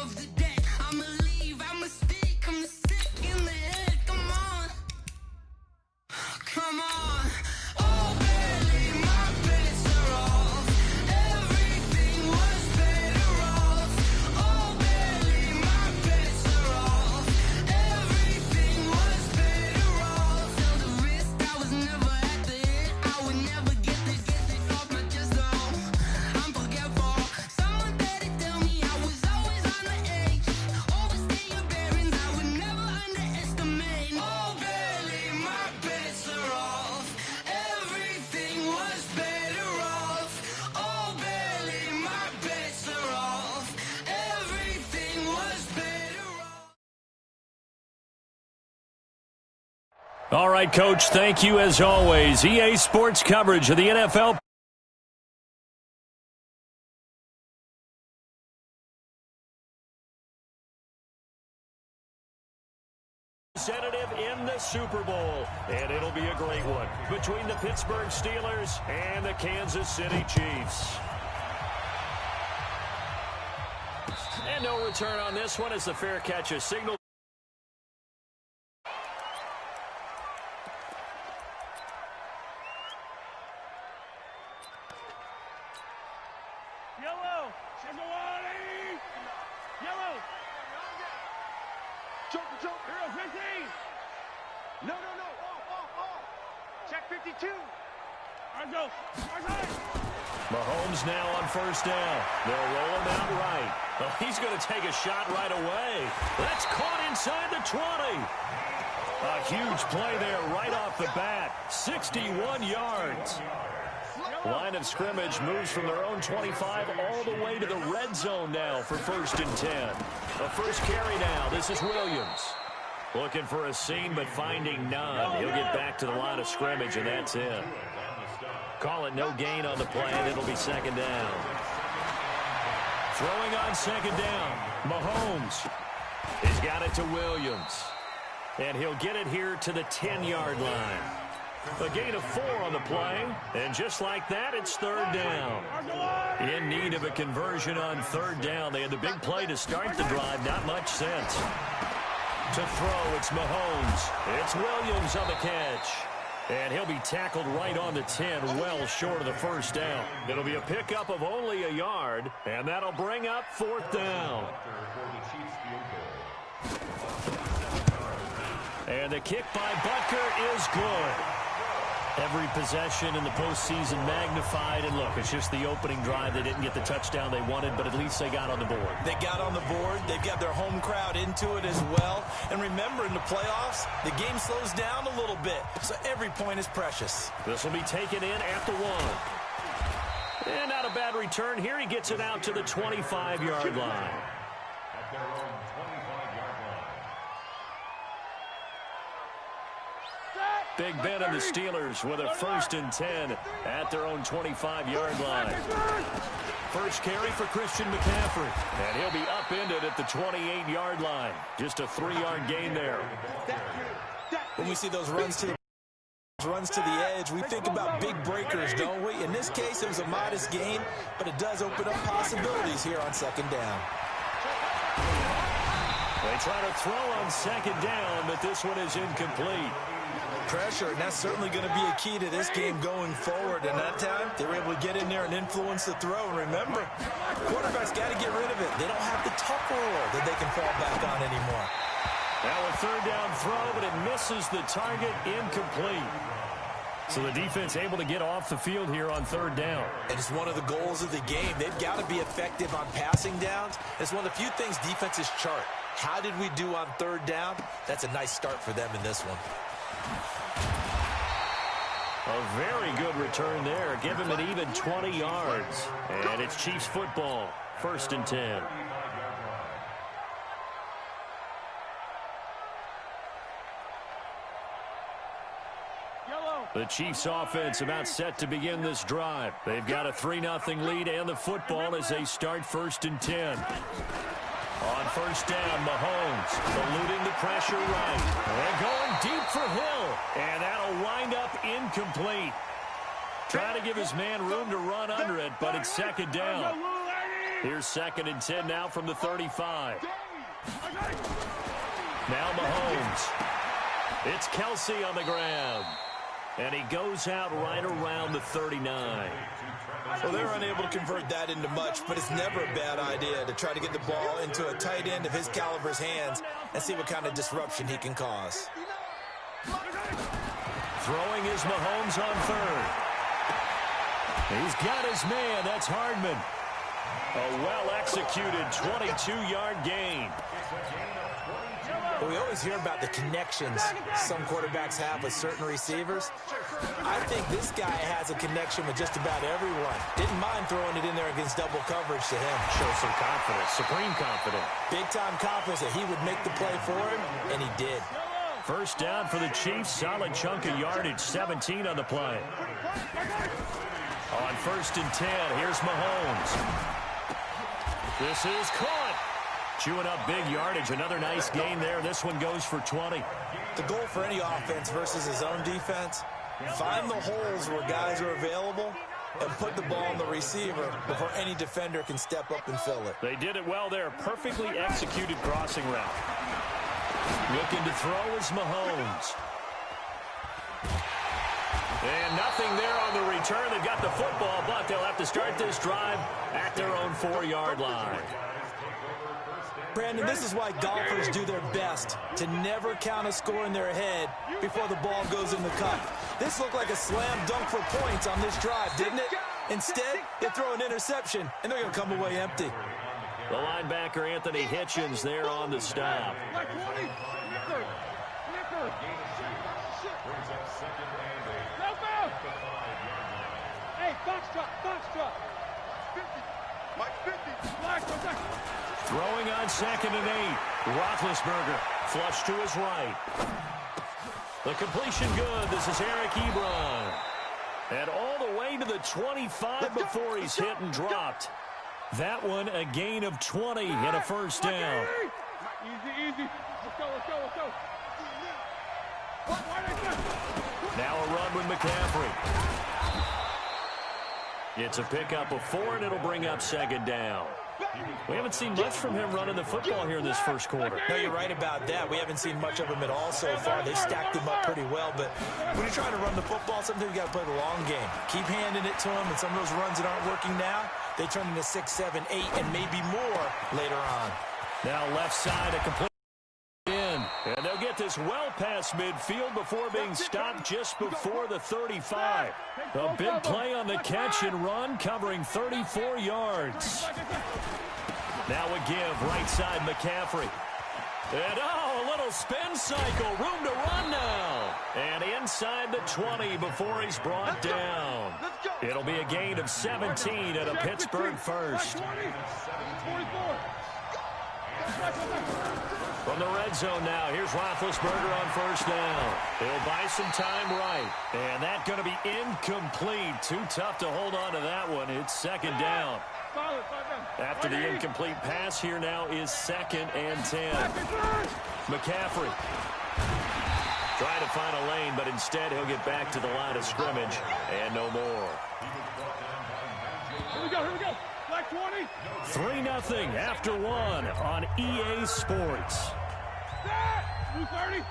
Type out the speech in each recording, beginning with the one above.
of the dead. I'ma leave, I'ma stick, I'm sick in the head. Come on, come on. Oh, barely, my bets are off. Everything was better off. Oh, barely, my bets are off. Everything was better off. Till the risk, I was never at the hit. I would never get this off my chest. I'm forgetful. Someone better tell me I was always on the edge. Overstay your bearings, I would never underestimate. Oh, barely, my bets are off. Everything was better off. Oh, barely, my bets are off. Everything was better off. All right, Coach, thank you as always. EA Sports coverage of the NFL. Representative in the Super Bowl, and it'll be a great one between the Pittsburgh Steelers and the Kansas City Chiefs. And no return on this one as the fair catch is signaled. Yellow! Shagawani! Yellow! Choke! Hero 15! No! Off! Check 52! Arzo! Mahomes now on first down. They'll roll him out right. Oh, he's going to take a shot right away. That's caught inside the 20. A huge play there right off the bat. 61 yards. Line of scrimmage moves from their own 25 all the way to the red zone now for 1st and 10. A first carry now. This is Williams. Looking for a seam, but finding none. He'll get back to the line of scrimmage, and that's it. Call it no gain on the play, and it'll be 2nd down. Throwing on 2nd down. Mahomes. He's got it to Williams. And he'll get it here to the 10-yard line. A gain of 4 on the play, and just like that, it's 3rd down. In need of a conversion on 3rd down. They had the big play to start the drive, not much sense. To throw, it's Mahomes. It's Williams on the catch. And he'll be tackled right on the 10, well short of the 1st down. It'll be a pickup of only a yard, and that'll bring up 4th down. And the kick by Butker is good. Every possession in the postseason magnified. And look, it's just the opening drive. They didn't get the touchdown they wanted, but at least they got on the board. They got on the board. They've got their home crowd into it as well. And remember, in the playoffs, the game slows down a little bit, so every point is precious. This will be taken in at the 1. And not a bad return here. He gets it out to the 25-yard line. Big Ben and the Steelers with a 1st and 10 at their own 25-yard line. First carry for Christian McCaffrey. And he'll be upended at the 28-yard line. Just a 3-yard gain there. When we see those runs to the edge, we think about big breakers, don't we? In this case, it was a modest gain, but it does open up possibilities here on 2nd down. They try to throw on 2nd down, but this one is incomplete. Pressure, and that's certainly going to be a key to this game going forward. And that time, they were able to get in there and influence the throw. And remember, quarterbacks got to get rid of it. They don't have the tuck roll that they can fall back on anymore. Now a 3rd down throw, but it misses the target, incomplete. So the defense able to get off the field here on 3rd down. And it's one of the goals of the game. They've got to be effective on passing downs. It's one of the few things defenses chart. How did we do on 3rd down? That's a nice start for them in this one. A very good return there. Give him an even 20 yards. And it's Chiefs football. 1st and 10. The Chiefs offense about set to begin this drive. They've got a 3-0 lead and the football as they start 1st and 10. On 1st down, Mahomes eluding the pressure right. And going deep for Hill. And that'll wind up incomplete. Trying to give his man room to run under it, but it's 2nd down. Here's 2nd and 10 now from the 35. Now Mahomes. It's Kelsey on the ground. And he goes out right around the 39. Well, they're unable to convert that into much, but it's never a bad idea to try to get the ball into a tight end of his caliber's hands and see what kind of disruption he can cause. Throwing is Mahomes on 3rd. He's got his man. That's Hardman. A well-executed 22-yard gain. Well, we always hear about the connections some quarterbacks have with certain receivers. I think this guy has a connection with just about everyone. Didn't mind throwing it in there against double coverage to him. Shows some confidence, supreme confidence. Big-time confidence that he would make the play for him, and he did. First down for the Chiefs. Solid chunk of yardage, 17 on the play. On 1st and 10, here's Mahomes. This is caught. Chewing up big yardage. Another nice gain there. This one goes for 20. The goal for any offense versus his own defense, find the holes where guys are available and put the ball on the receiver before any defender can step up and fill it. They did it well there. Perfectly executed crossing route. Looking to throw is Mahomes. And nothing there on the return. They've got the football, but they'll have to start this drive at their own 4-yard line. Brandon, this is why golfers do their best to never count a score in their head before the ball goes in the cup. This looked like a slam dunk for points on this drive, didn't it? Instead, they throw an interception, and they're going to come away empty. The linebacker, Anthony Hitchens, there on the stop. Hey, box drop. 50. Mike 50. Throwing on 2nd and 8. Roethlisberger flush to his right. The completion good. This is Eric Ebron. And all the way to the 25 before he's hit and dropped. That one a gain of 20 and a first down. Easy. Let's go. Now a run with McCaffrey. It's a pickup of 4, and it'll bring up 2nd down. We haven't seen much from him running the football here in this first quarter. No, you're right about that. We haven't seen much of him at all so far. They've stacked him up pretty well, but when you're trying to run the football, sometimes you got to play the long game. Keep handing it to him, and some of those runs that aren't working now, they turn into 6, 7, 8, and maybe more later on. Now left side, a complete in. And they'll get this well past midfield before being stopped just before the 35. A big play on the catch and run, covering 34 yards. Now a give, right side, McCaffrey. And, a little spin cycle. Room to run now. And inside the 20 before he's brought down. It'll be a gain of 17 at a Pittsburgh first. From the red zone now, here's Roethlisberger on first down. He'll buy some time right. And that's going to be incomplete. Too tough to hold on to that one. It's 2nd down. After the incomplete pass, here now is 2nd and 10. McCaffrey trying to find a lane, but instead he'll get back to the line of scrimmage and no more. Here we go. Black 20. 3-0 after 1 on EA Sports. Blue 30.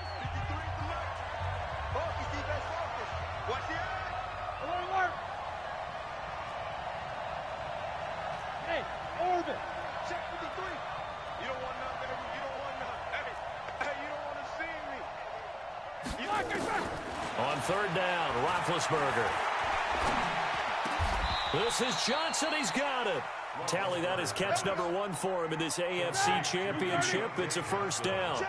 Alert. Hey, orbit. Check 53. You don't want nothing. You don't want nothing. Hey, you don't want to see me. On 3rd down, Roethlisberger. This is Johnson. He's got it. Tally, that is catch number 1 for him in this AFC Championship. It's a first down.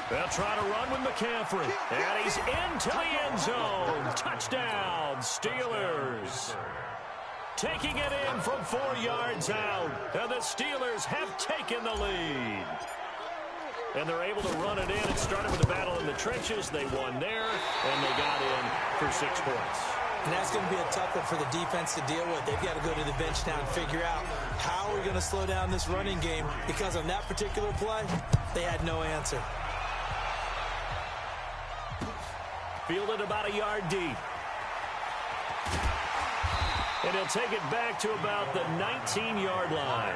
They'll try to run with McCaffrey. And he's into the end zone. Touchdown, Steelers. Taking it in from 4 yards out. And the Steelers have taken the lead. And they're able to run it in. It started with a battle in the trenches. They won there, and they got in for 6 points. And that's going to be a tough one for the defense to deal with. They've got to go to the bench now and figure out how we're going to slow down this running game, because on that particular play, they had no answer. Fielded about a yard deep. And he'll take it back to about the 19-yard line.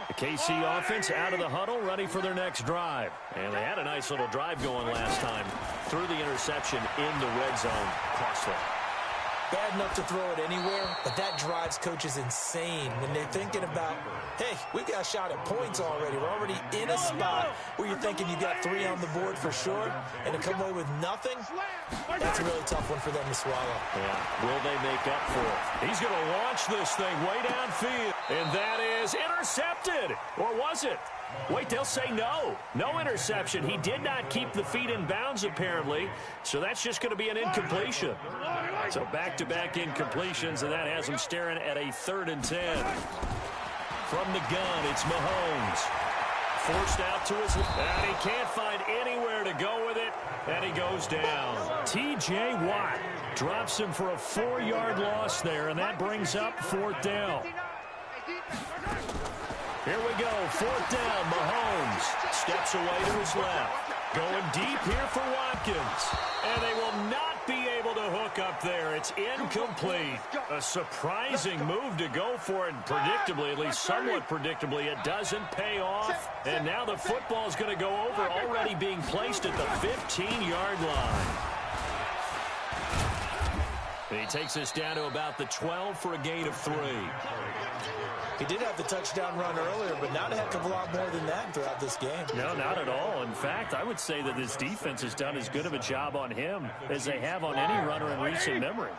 The KC offense out of the huddle, ready for their next drive. And they had a nice little drive going last time. Threw the interception in the red zone. Costly. Bad enough to throw it anywhere, but that drives coaches insane when they're thinking about, hey, we've got a shot at points already. We're already in a spot where you're thinking you got 3 on the board for sure, and to come away with nothing, that's a really tough one for them to swallow. Yeah, will they make up for it? He's going to launch this thing way downfield, and that is intercepted. Or was it? Wait, they'll say no. No interception. He did not keep the feet in bounds, apparently, so that's just going to be an incompletion. So back-to-back incompletions, and that has him staring at a 3rd and 10. From the gun, it's Mahomes. Forced out to his left, and he can't find anywhere to go with it, and he goes down. T.J. Watt drops him for a 4-yard loss there, and that brings up 4th down. Here we go, 4th down, Mahomes steps away to his left. Going deep here for Watkins. And they will not be able to hook up there. It's incomplete. A surprising move to go for it. Predictably, at least somewhat predictably, it doesn't pay off. And now the football is going to go over, already being placed at the 15-yard line. He takes us down to about the 12 for a gain of 3. He did have the touchdown run earlier, but not a heck of a lot more than that throughout this game. No, not at all. In fact, I would say that this defense has done as good of a job on him as they have on any runner in recent memory.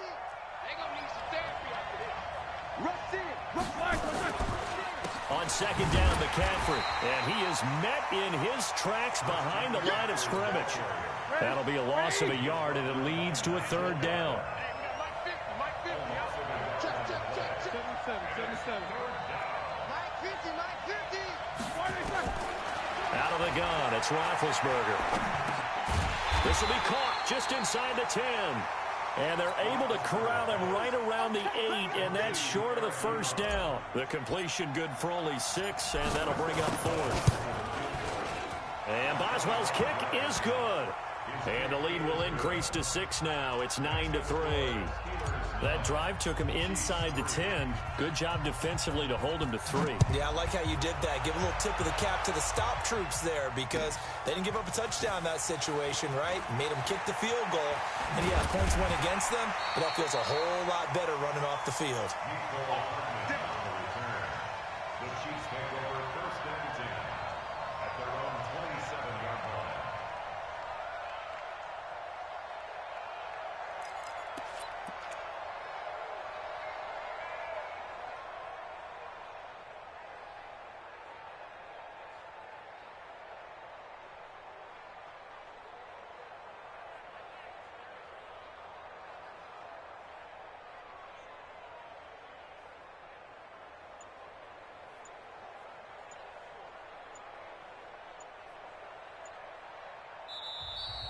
On 2nd down, McCaffrey, and he is met in his tracks behind the line of scrimmage. That'll be a loss of a yard, and it leads to a 3rd down. Out of the gun, it's Roethlisberger. This will be caught just inside the 10. And they're able to corral him right around the 8, and that's short of the 1st down. The completion good for only 6, and that'll bring up 4th. And Boswell's kick is good. And the lead will increase to 6 now. It's 9-3. That drive took him inside the 10. Good job defensively to hold him to 3. Yeah, I like how you did that. Give a little tip of the cap to the stop troops there because they didn't give up a touchdown in that situation, right? Made them kick the field goal. And, yeah, points went against them, but that feels a whole lot better running off the field. The Chiefs take over 1st and 10 at their own 27-yard line.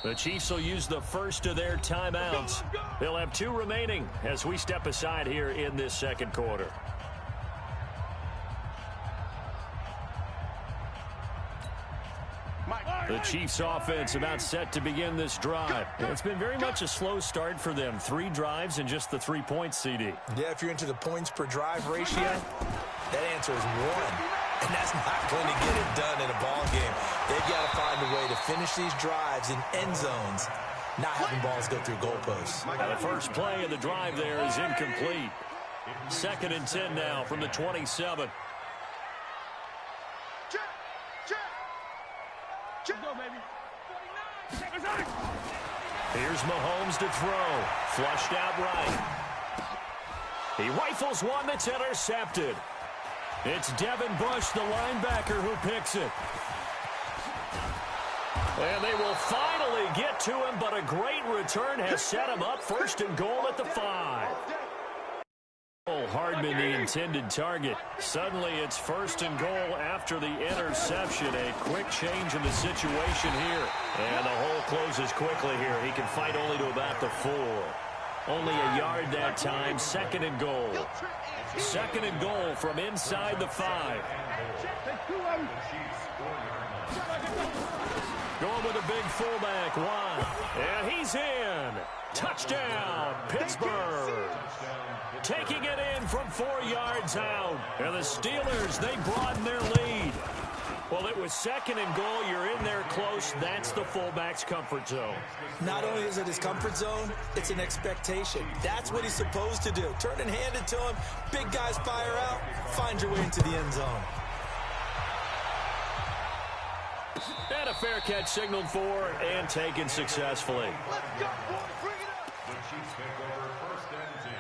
The Chiefs will use the first of their timeouts. They'll have 2 remaining as we step aside here in this 2nd quarter. The Chiefs offense about set to begin this drive. It's been very much a slow start for them. 3 drives and just the 3 points, CD. Yeah, if you're into the points per drive ratio, that answer is 1. And that's not going to get it done in a ball game. They've got to find a way to finish these drives in end zones, not having balls go through goalposts. The first play of the drive there is incomplete. 2nd and 10 now from the 27. Here's Mahomes to throw. Flushed out right. He rifles one that's intercepted. It's Devin Bush, the linebacker, who picks it. And they will finally get to him, but a great return has set him up 1st and goal at the 5. Hardman, the intended target. Suddenly it's 1st and goal after the interception. A quick change in the situation here. And the hole closes quickly here. He can fight only to about the 4. Only a yard that time. 2nd and goal. 2nd and goal from inside the 5. Going with a big fullback, Watt. And he's in. Touchdown, Pittsburgh. Taking it in from 4 yards out. And the Steelers, they broaden their lead. Well, it was 2nd and goal. You're in there close. That's the fullback's comfort zone. Not only is it his comfort zone, it's an expectation. That's what he's supposed to do. Turn and hand it to him. Big guys fire out. Find your way into the end zone. And a fair catch signaled for and taken successfully. Let's go, boys. Bring it up. The Chiefs take over 1st and 10.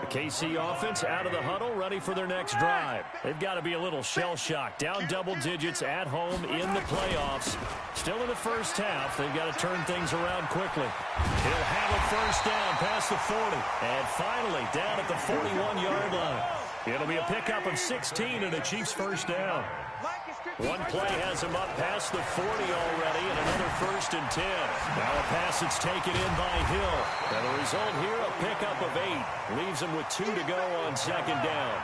The KC offense out of the huddle, ready for their next drive. They've got to be a little shell-shocked. Down double digits at home in the playoffs. Still in the first half. They've got to turn things around quickly. He'll have a first down past the 40. And finally, down at the 41-yard line. It'll be a pickup of 16 and a Chiefs first down. One play has him up past the 40 already, and another 1st and 10. Now a pass that's taken in by Hill. And the result here, a pickup of 8. Leaves him with 2 to go on 2nd down.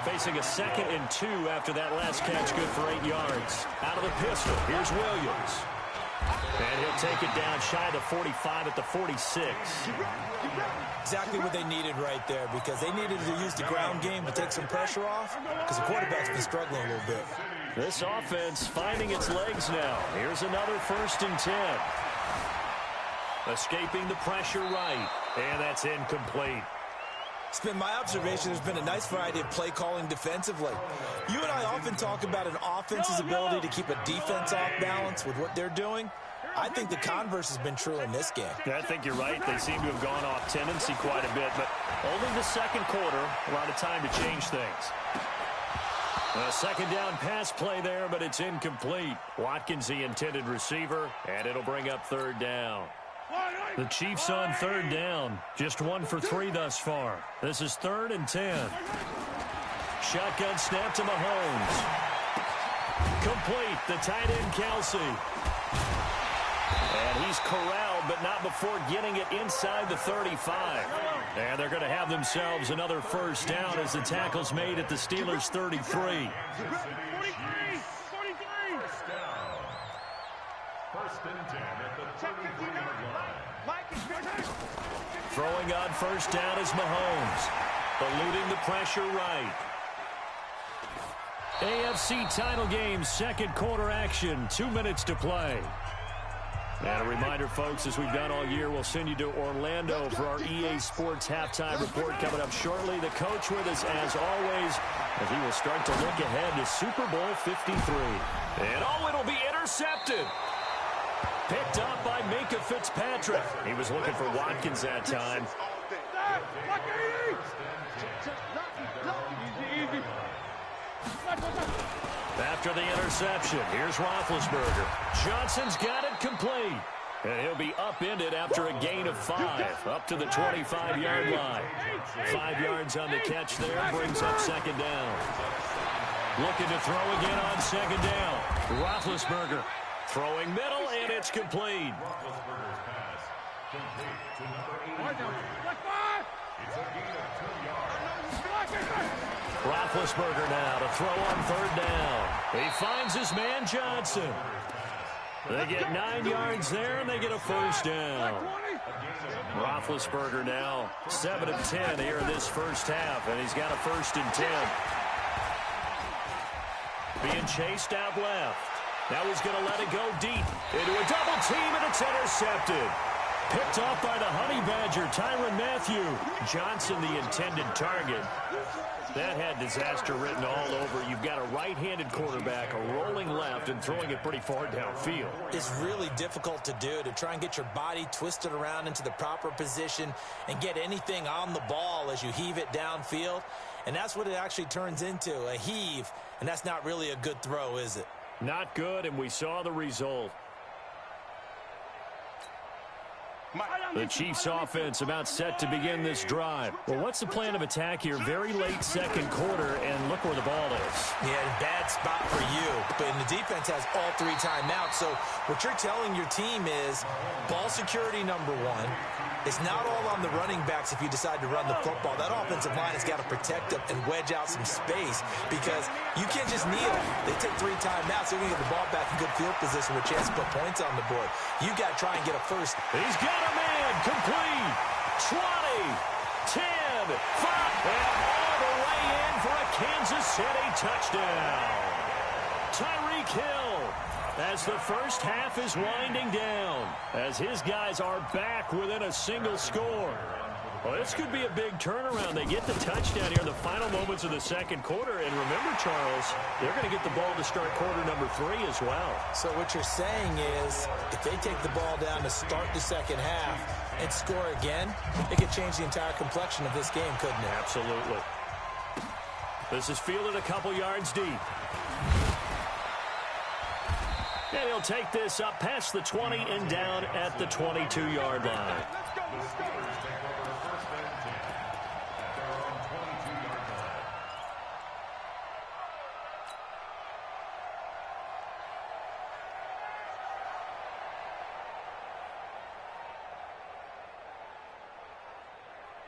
Facing a 2nd and 2 after that last catch, good for 8 yards. Out of the pistol, here's Williams. And he'll take it down shy of the 45 at the 46. Exactly what they needed right there, because they needed to use the ground game to take some pressure off, because the quarterback's been struggling a little bit. This offense finding its legs now. Here's another 1st and 10. Escaping the pressure right, and that's incomplete. It's been my observation there's been a nice variety of play calling defensively. You and I often talk about an offense's ability to keep a defense off balance with what they're doing. I think the converse has been true in this game. I think you're right. They seem to have gone off tendency quite a bit, but only the 2nd quarter, a lot of time to change things. A 2nd down pass play there, but it's incomplete. Watkins, the intended receiver, and it'll bring up 3rd down. The Chiefs on 3rd down. Just 1 for 3 thus far. This is 3rd and 10. Shotgun snap to Mahomes. Complete. The tight end, Kelsey. And he's corralled, but not before getting it inside the 35. And they're going to have themselves another first down as the tackle's made at the Steelers' 33. 43! 43! First and 10 at the 33-yard line. Throwing on first down is Mahomes. Eluding the pressure right. AFC title game, 2nd quarter action. 2 minutes to play. And a reminder, folks, as we've done all year, we'll send you to Orlando for our EA Sports halftime report coming up shortly. The coach with us, as always, as he will start to look ahead to Super Bowl 53. And, oh, it'll be intercepted. Picked up by Minka Fitzpatrick. He was looking for Watkins that time. After the interception, here's Roethlisberger. Johnson's got it complete. And he'll be upended after a gain of 5, up to the 25-yard line. 5 yards on the catch there, brings up 2nd down. Looking to throw again on 2nd down. Roethlisberger throwing middle, and it's complete. Roethlisberger's pass complete to number 83. It's a gain of 2 yards. Roethlisberger now to throw on 3rd down. He finds his man Johnson. They get 9 yards there, and they get a first down. Roethlisberger now 7 of 10 here in this first half, and he's got a 1st and 10. Being chased out left. Now he's going to let it go deep into a double team, and it's intercepted. Picked off by the Honey Badger, Tyrann Mathieu. Johnson, the intended target. That had disaster written all over. You've got a right-handed quarterback, a rolling left, and throwing it pretty far downfield. It's really difficult to do, to try and get your body twisted around into the proper position and get anything on the ball as you heave it downfield. And that's what it actually turns into, a heave. And that's not really a good throw, is it? Not good, and we saw the result. The Chiefs offense about set to begin this drive. Well, what's the plan of attack here? Very late second quarter, and look where the ball is. Yeah, bad spot for you. But the defense has all 3 timeouts. So what you're telling your team is ball security number 1. It's not all on the running backs if you decide to run the football. That offensive line has got to protect them and wedge out some space because you can't just kneel. They take 3 timeouts. They're going to get the ball back in good field position with a chance to put points on the board. You got to try and get a first. He's got a man. Complete. 20, 10, 5, and all the way in for a Kansas City touchdown. Tyreek Hill, as the first half is winding down, as his guys are back within a single score. Well, this could be a big turnaround. They get the touchdown here in the final moments of the second quarter. And remember, Charles, they're going to get the ball to start quarter number 3 as well. So what you're saying is if they take the ball down to start the second half and score again, it could change the entire complexion of this game, couldn't it? Absolutely. This is fielded a couple yards deep. And he'll take this up past the 20 and down at the 22-yard line.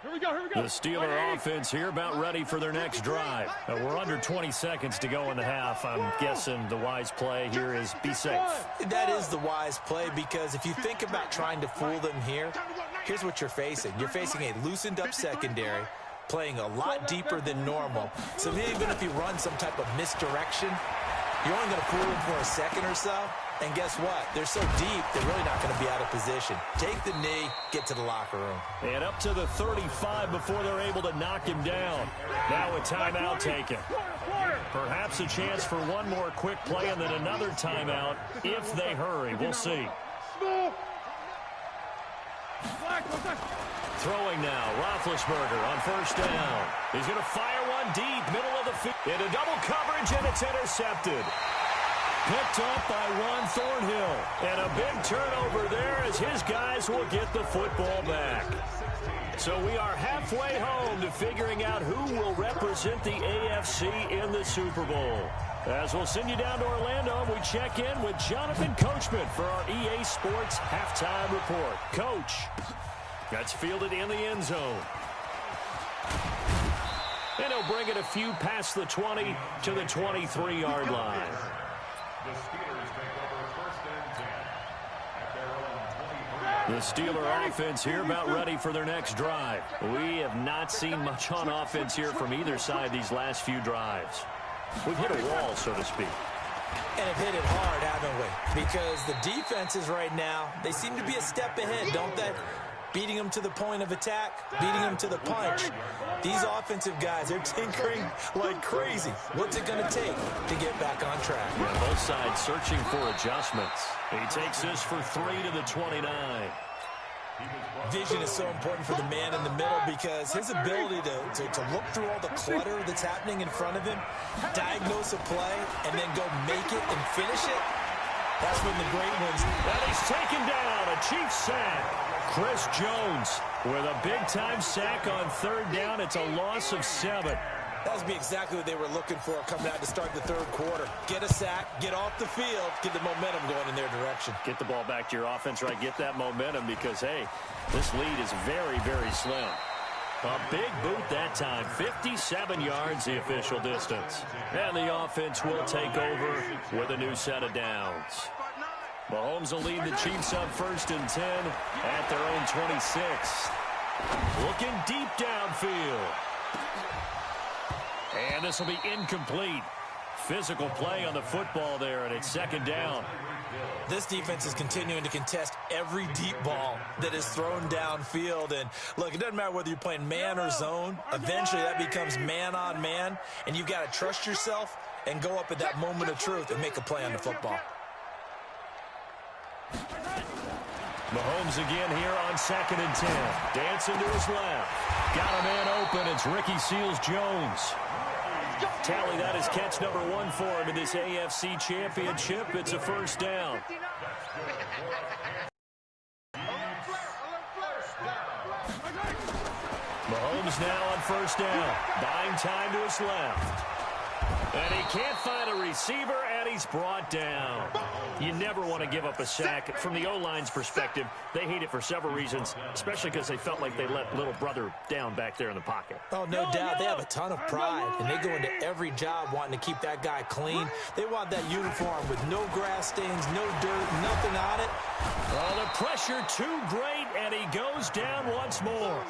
Here we go. The Steeler offense here about ready for their next drive. We're under 20 seconds to go in the half. I'm guessing the wise play here is be safe. That is the wise play because if you think about trying to fool them here, here's what you're facing. You're facing a loosened up secondary, playing a lot deeper than normal. So even if you run some type of misdirection, you're only going to fool them for a second or so. And guess what? They're so deep, they're really not going to be out of position. Take the knee, get to the locker room. And up to the 35 before they're able to knock him down. Now a timeout taken. Perhaps a chance for one more quick play and then another timeout if they hurry. We'll see. Throwing now, Roethlisberger on first down. He's going to fire one deep, middle of the field. Into double coverage, and it's intercepted. Picked up by Juan Thornhill. And a big turnover there as his guys will get the football back. So we are halfway home to figuring out who will represent the AFC in the Super Bowl. As we'll send you down to Orlando, and we check in with Jonathan Coachman for our EA Sports Halftime Report. Coach, that's fielded in the end zone. And he'll bring it a few past the 20 to the 23-yard line. The Steelers take over first and 10 at their own 20. The Steeler offense here about ready for their next drive. We have not seen much on offense here from either side these last few drives. We've hit a wall, so to speak. And have hit it hard, haven't we? Because the defenses right now, they seem to be a step ahead, don't they? Beating them to the point of attack, beating them to the punch. These offensive guys, they're tinkering like crazy. What's it going to take to get back on track? Yeah, both sides searching for adjustments. He takes this for 3 to the 29. Vision is so important for the man in the middle because his ability to look through all the clutter that's happening in front of him, diagnose a play, and then go make it and finish it, that's when the great ones. And he's taken down, a Chiefs sack. Chris Jones with a big-time sack on third down. It's a loss of 7. That would be exactly what they were looking for coming out to start the third quarter. Get a sack, get off the field, get the momentum going in their direction. Get the ball back to your offense, right? Get that momentum because, hey, this lead is very, very slim. A big boot that time. 57 yards, the official distance. And the offense will take over with a new set of downs. Mahomes will lead the Chiefs up first and 10 at their own 26. Looking deep downfield. And this will be incomplete. Physical play on the football there, and it's second down. This defense is continuing to contest every deep ball that is thrown downfield. And, look, it doesn't matter whether you're playing man or zone. Eventually, that becomes man on man, and you've got to trust yourself and go up at that moment of truth and make a play on the football. Mahomes again here on second and 10. Dancing to his left. Got a man open. It's Ricky Seals-Jones. Tally, that is catch number 1 for him in this AFC Championship. It's a first down. Mahomes now on first down. Buying time to his left. And he can't find a receiver, and he's brought down. You never want to give up a sack. From the O-line's perspective, they hate it for several reasons, especially because they felt like they let little brother down back there in the pocket. Oh, no doubt. They have a ton of pride, and they go into every job wanting to keep that guy clean. They want that uniform with no grass stains, no dirt, nothing on it. Oh, the pressure too great, and he goes down once more.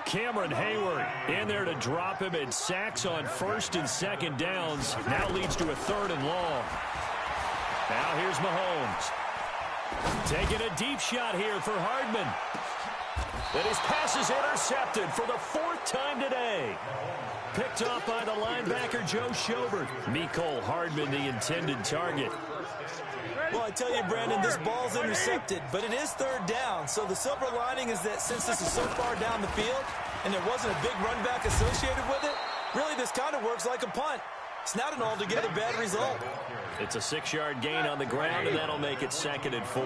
Cameron Hayward in there to drop him, and sacks on first and second downs. Now leads to a 3rd and long. Now here's Mahomes. Taking a deep shot here for Hardman. And his pass is intercepted for the 4th time today. Picked off by the linebacker, Joe Schobert. Mecole Hardman, the intended target. Well, I tell you, Brandon, this ball's intercepted, but it is 3rd down. So the silver lining is that since this is so far down the field and there wasn't a big run back associated with it, really this kind of works like a punt. It's not an altogether bad result. It's a 6-yard gain on the ground, and that'll make it 2nd and 4.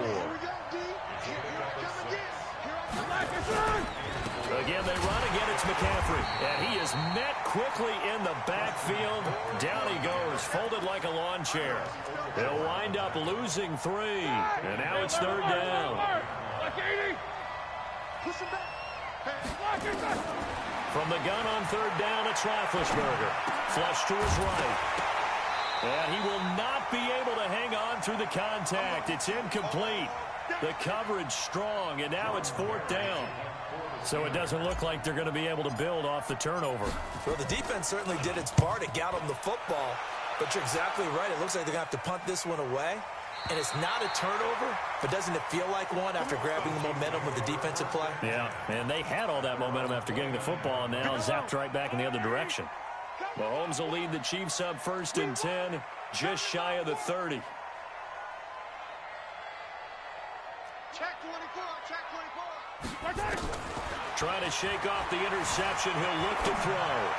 Again, they run. Again, it's McCaffrey. And he is met quickly in the backfield. Down he goes, folded like a lawn chair. They'll wind up losing 3. And now it's 3rd down. From the gun on 3rd down, it's Roethlisberger. Flush to his right. And he will not be able to hang on through the contact. It's incomplete. The coverage strong, and now it's 4th down. So it doesn't look like they're going to be able to build off the turnover. Well, the defense certainly did its part. It got them the football. But you're exactly right. It looks like they're going to have to punt this one away. And it's not a turnover, but doesn't it feel like one after grabbing the momentum of the defensive play? Yeah, and they had all that momentum after getting the football, and now zapped right back in the other direction. Mahomes will lead the Chiefs up 1st and 10, just shy of the 30. Check 24, check 24. Trying to shake off the interception. He'll look to throw.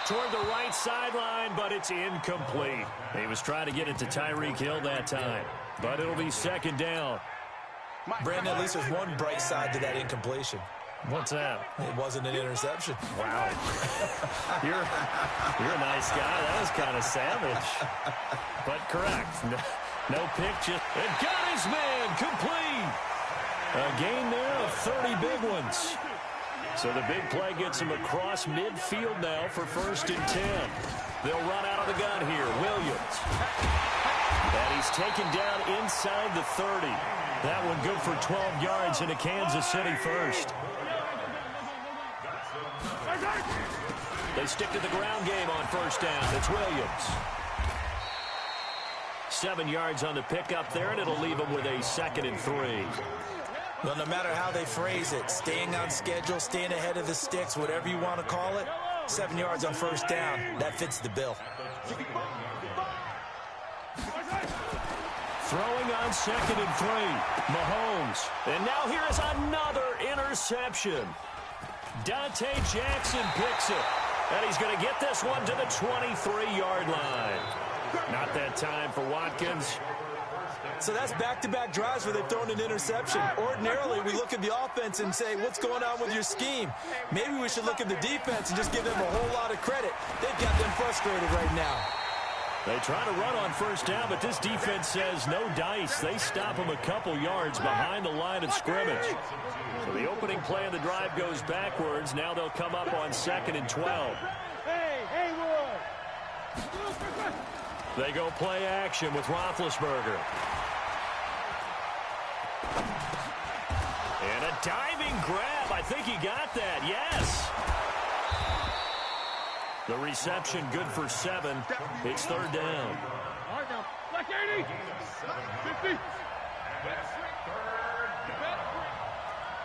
Toward the right sideline, but it's incomplete. He was trying to get it to Tyreek Hill that time, but it'll be 2nd down. Brandon, at least there's one bright side to that incompletion. What's that? It wasn't an interception. Wow. You're a nice guy. That was kind of savage. But correct. No pick. And got his man complete. A gain there of 30 big ones. So the big play gets him across midfield now for 1st and 10. They'll run out of the gun here. Williams. And he's taken down inside the 30. That one good for 12 yards into Kansas City first. They stick to the ground game on 1st down. It's Williams. 7 yards on the pickup there, and it'll leave them with a 2nd and 3. Well, no matter how they phrase it, staying on schedule, staying ahead of the sticks, whatever you want to call it, 7 yards on 1st down, that fits the bill. Throwing on 2nd and 3, Mahomes. And now here is another interception. Dante Jackson picks it. And he's going to get this one to the 23-yard line. Not that time for Watkins. So that's back-to-back drives where they've thrown an interception. Ordinarily, we look at the offense and say, what's going on with your scheme? Maybe we should look at the defense and just give them a whole lot of credit. They've got them frustrated right now. They try to run on 1st down, but this defense says no dice. They stop them a couple yards behind the line of scrimmage. So the opening play of the drive goes backwards. Now they'll come up on 2nd and 12. Hey, Haywood! They go play action with Roethlisberger. And a diving grab. I think he got that. Yes. The reception good for 7. It's 3rd down. All right, now. Black 80! 50!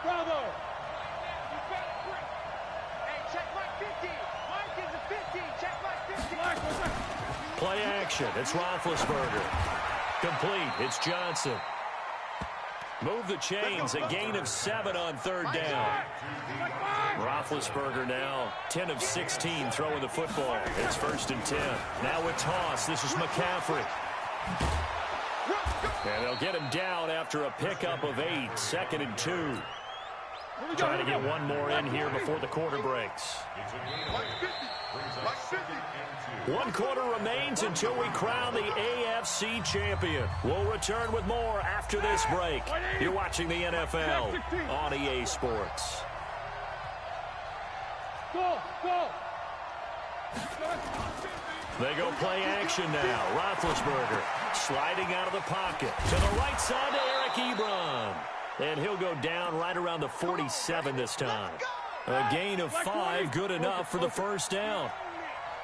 Bravo! Hey, check Mike 50. Mike is a 50. Check Mike 50. Play action. It's Roethlisberger. Complete. It's Johnson. Move the chains. A gain of 7 on 3rd down. Roethlisberger now 10 of 16 throwing the football. It's 1st and 10. Now a toss. This is McCaffrey. And they'll get him down after a pickup of 8. 2nd and 2. Trying to get one more in here before the quarter breaks. Like 50. Like 50. 1 quarter remains until we crown the AFC champion. We'll return with more after this break. You're watching the NFL on EA Sports. Go, go. They go play action now. Roethlisberger sliding out of the pocket. To the right side to Eric Ebron. And he'll go down right around the 47 this time. A gain of 5, good enough for the first down.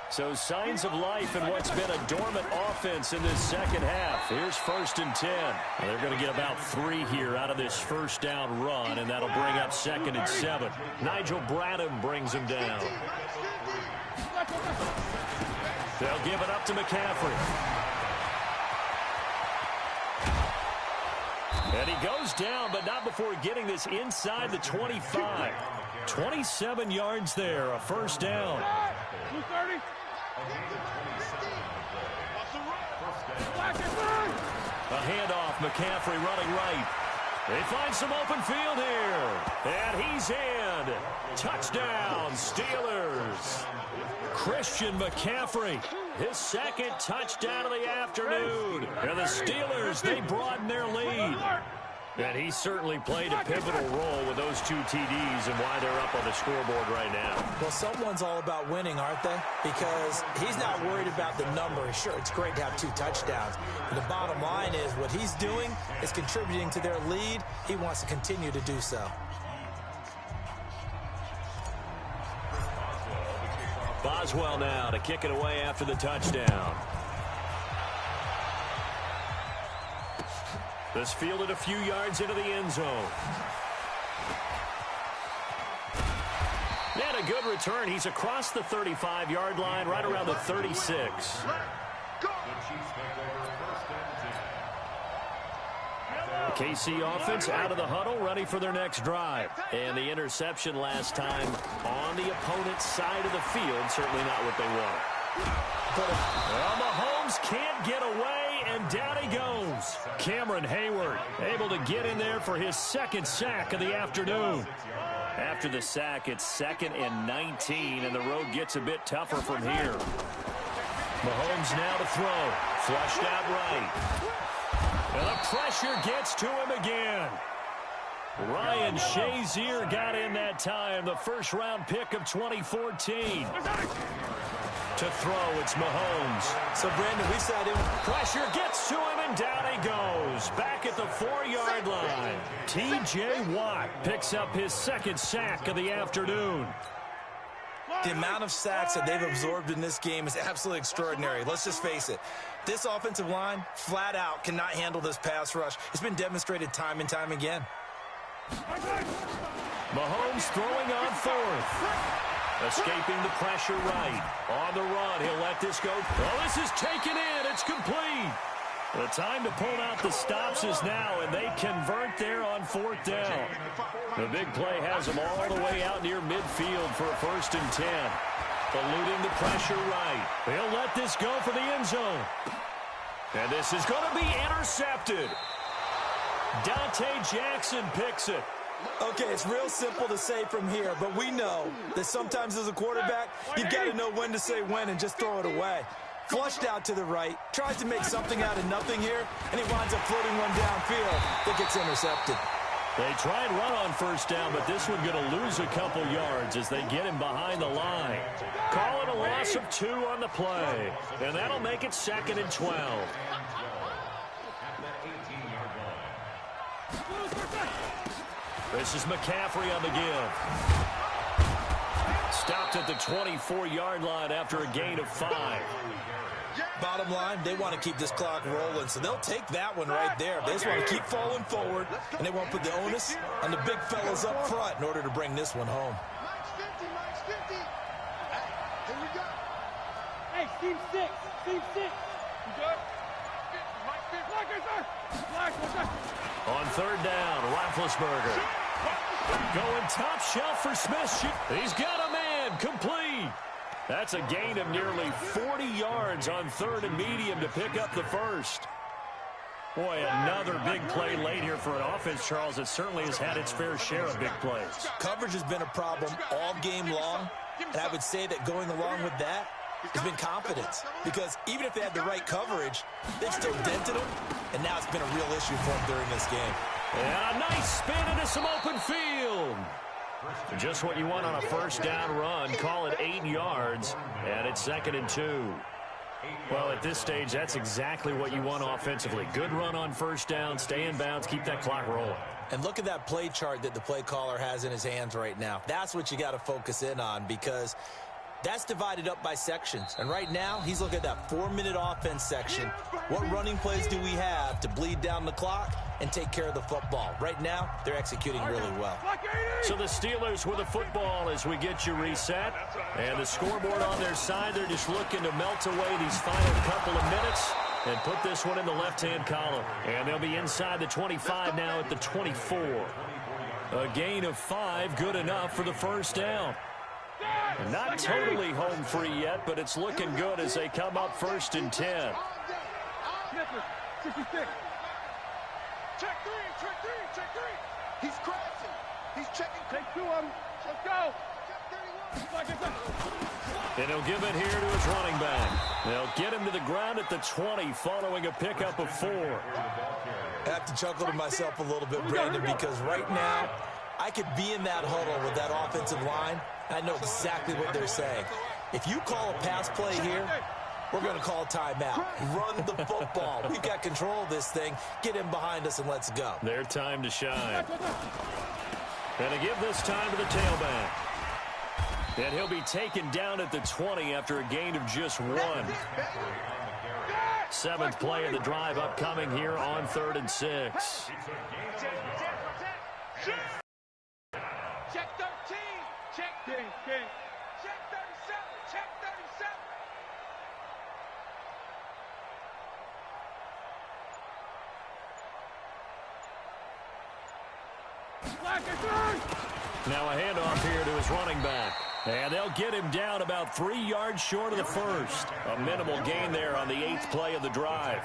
So signs of life in what's been a dormant offense in this second half. Here's 1st and 10. They're going to get about 3 here out of this first down run, and that'll bring up 2nd and 7. Nigel Bradham brings him down. They'll give it up to McCaffrey. And he goes down, but not before getting this inside the 25. 27 yards there, a first down. 230. A handoff, McCaffrey running right. They find some open field here. And he's in. Touchdown, Steelers. Christian McCaffrey, his 2nd touchdown of the afternoon. And the Steelers, they broaden their lead. And he certainly played a pivotal role with those 2 TDs and why they're up on the scoreboard right now. Well, someone's all about winning, aren't they? Because he's not worried about the number. Sure, it's great to have 2 touchdowns. But the bottom line is what he's doing is contributing to their lead. He wants to continue to do so. Boswell now to kick it away after the touchdown. This fielded a few yards into the end zone. And a good return. He's across the 35-yard line, right around the 36. The KC offense out of the huddle, ready for their next drive. And the interception last time on the opponent's side of the field, certainly not what they wanted. Well, Mahomes can't get away, and down he goes. Cameron Hayward able to get in there for his 2nd sack of the afternoon. After the sack, it's 2nd and 19, and the road gets a bit tougher from here. Mahomes now to throw. Flushed out right. And the pressure gets to him again. Ryan Shazier got in that time, the first-round pick of 2014. To throw, it's Mahomes. So, Brandon, we sat in. Pressure gets to him, and down he goes. Back at the 4-yard line. T.J. Watt picks up his 2nd sack of the afternoon. The amount of sacks that they've absorbed in this game is absolutely extraordinary. Let's just face it. This offensive line, flat out, cannot handle this pass rush. It's been demonstrated time and time again. Mahomes throwing on 4th. Escaping the pressure right. On the run, he'll let this go. Oh, this is taken in. It's complete. The time to pull out the stops is now, and they convert there on 4th down. The big play has them all the way out near midfield for a 1st and 10. Eluding the pressure right. He'll let this go for the end zone. And this is going to be intercepted. Dante Jackson picks it. Okay, it's real simple to say from here, but we know that sometimes as a quarterback, you've got to know when to say when and just throw it away. Flushed out to the right, tries to make something out of nothing here, and he winds up floating one downfield that gets intercepted. They try and run on 1st down, but this one going to lose a couple yards as they get him behind the line. Call it a loss of 2 on the play, and that'll make it 2nd and 12. This is McCaffrey on the give. Stopped at the 24-yard line after a gain of 5. Bottom line, they want to keep this clock rolling, so they'll take that one right there. They just want to keep falling forward, and they won't put the onus on the big fellas up front in order to bring this one home. Max 50. Here we go. Hey, team 6. Team 6. You good? On 3rd down, Roethlisberger. Going top shelf for Smith. He's got a man. Complete. That's a gain of nearly 40 yards on 3rd and medium to pick up the 1st. Boy, another big play late here for an offense, Charles, that certainly has had its fair share of big plays. Coverage has been a problem all game long, and I would say that going along with that has been confidence. Because even if they had the right coverage, they've still dented them, and now it's been a real issue for them during this game. And a nice spin into some open field. Just what you want on a first down run. Call it 8 yards, and it's 2nd and 2. Well, at this stage, that's exactly what you want offensively. Good run on first down, stay in bounds, keep that clock rolling. And look at that play chart that the play caller has in his hands right now. That's what you got to focus in on, because that's divided up by sections. And right now, he's looking at that 4-minute offense section. What running plays do we have to bleed down the clock and take care of the football? Right now, they're executing really well. So the Steelers with the football as we get you reset. And the scoreboard on their side, they're just looking to melt away these final couple of minutes and put this one in the left-hand column. And they'll be inside the 25 now at the 24. A gain of 5, good enough for the first down. Not totally home free yet, but it's looking good as they come up 1st and 10. 66. Check three. He's crashing. He's checking. Take 2 of them. Let's go. Check 31. And he'll give it here to his running back. They'll get him to the ground at the 20 following a pickup of 4. I have to chuckle to myself a little bit, Brandon, because right now I could be in that huddle with that offensive line. I know exactly what they're saying. If you call a pass play here, we're going to call timeout. Run the football. We've got control of this thing. Get in behind us and let's go. Their time to shine. And to give this time to the tailback. And he'll be taken down at the 20 after a gain of just 1. 7th play of the drive upcoming here on 3rd and 6. Check 13. Check King. Check 37. Check 37. Black and 3. Now a handoff here to his running back. And they'll get him down about 3 yards short of the first. A minimal gain there on the 8th play of the drive.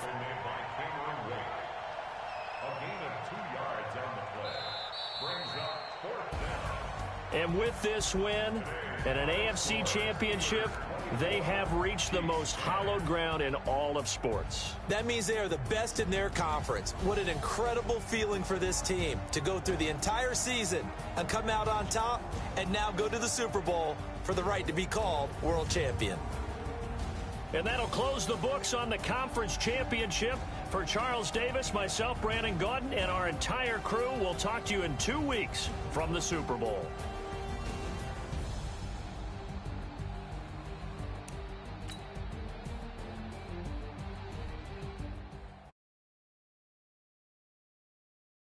And with this win and an AFC championship, they have reached the most hallowed ground in all of sports. That means they are the best in their conference. What an incredible feeling for this team to go through the entire season and come out on top and now go to the Super Bowl for the right to be called world champion. And that'll close the books on the conference championship. For Charles Davis, myself, Brandon Gaudin, and our entire crew, we'll talk to you in 2 weeks from the Super Bowl.